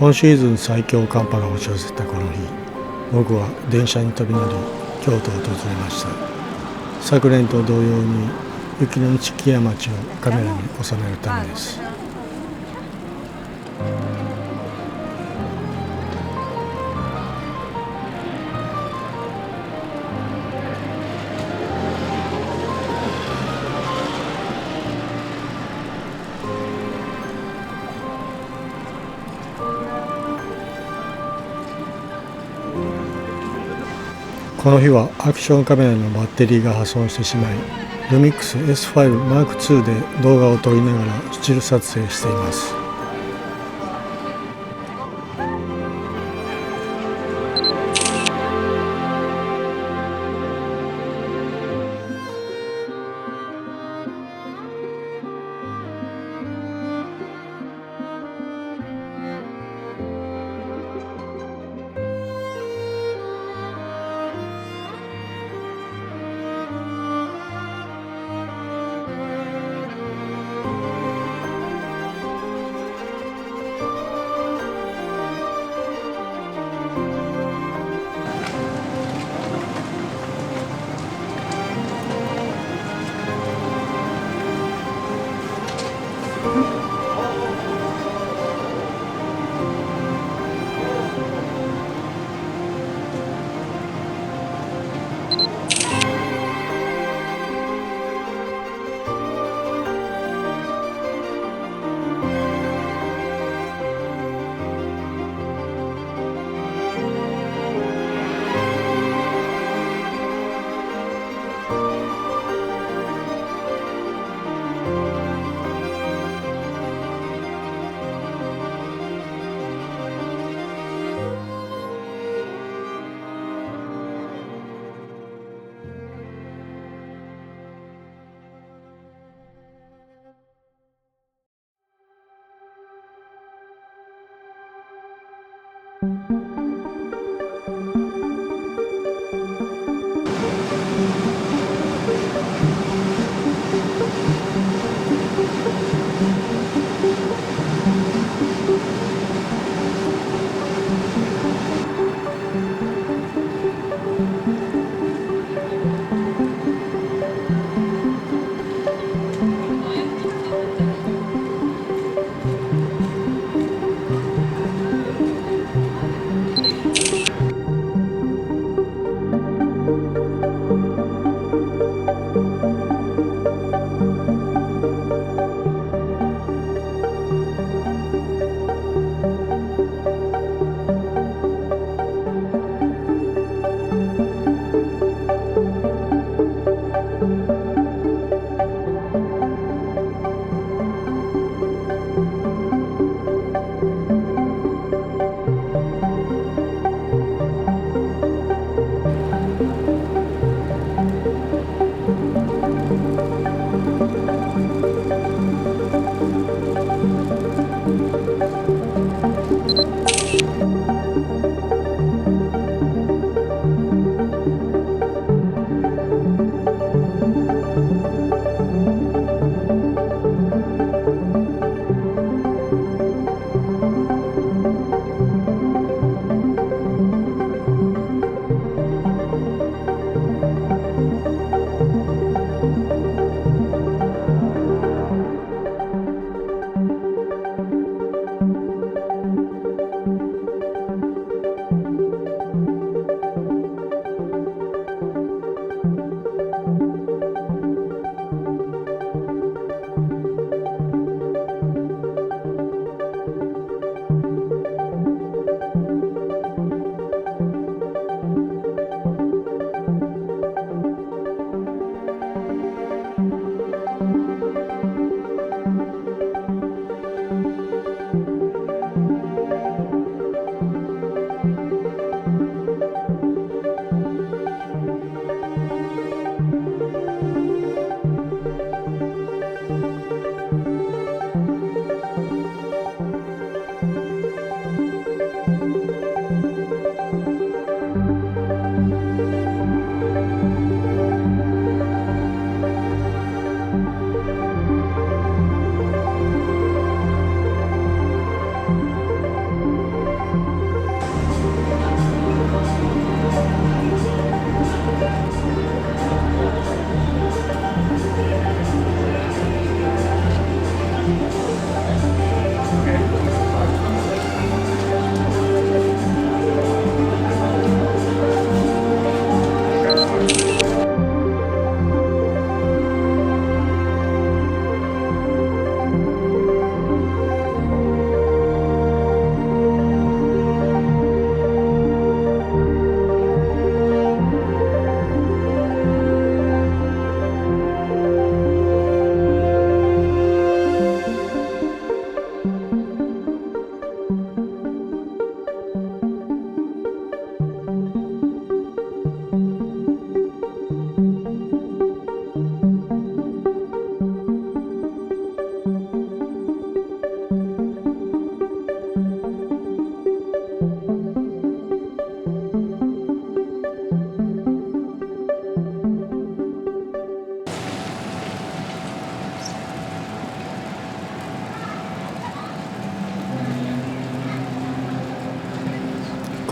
今シーズン最強寒波が押し寄せたこの日、僕は電車に飛び乗り京都を訪れました。昨年と同様に雪の築山町をカメラに収めるためです。この日はアクションカメラのバッテリーが破損してしまい、ルミックス S5M2 で動画を撮りながらスチル撮影しています。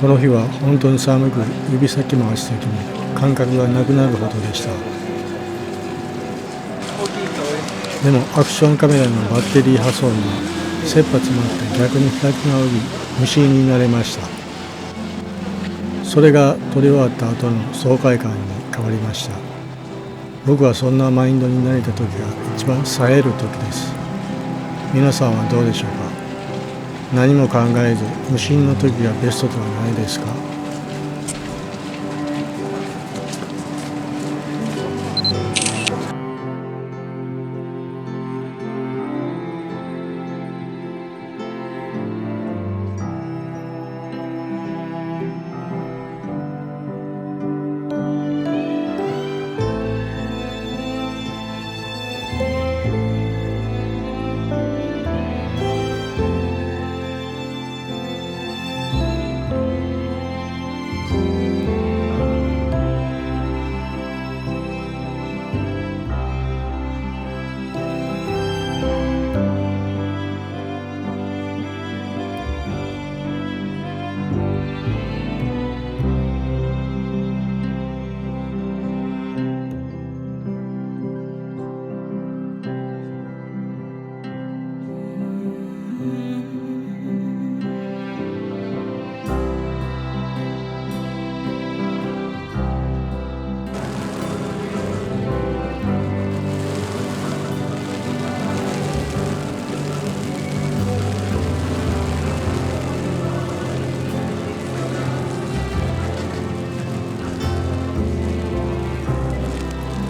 この日は本当に寒く、指先も足先も感覚がなくなるほどでした。でもアクションカメラのバッテリー破損に切羽詰まって逆に開きがおり、無心になれました。それが撮り終わった後の爽快感に変わりました。僕はそんなマインドになれた時が一番冴える時です。皆さんはどうでしょうか。何も考えず無心の時がベストではないですか。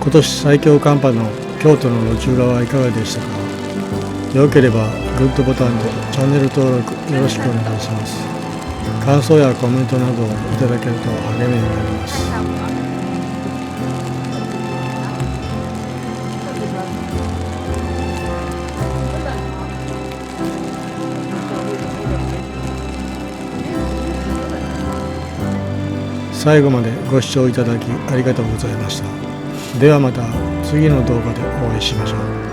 今年最強寒波の京都の路地裏はいかがでしたか。よければグッドボタンとチャンネル登録よろしくお願いします。感想やコメントなどをいただけると励みになります。最後までご視聴いただきありがとうございました。ではまた次の動画でお会いしましょう。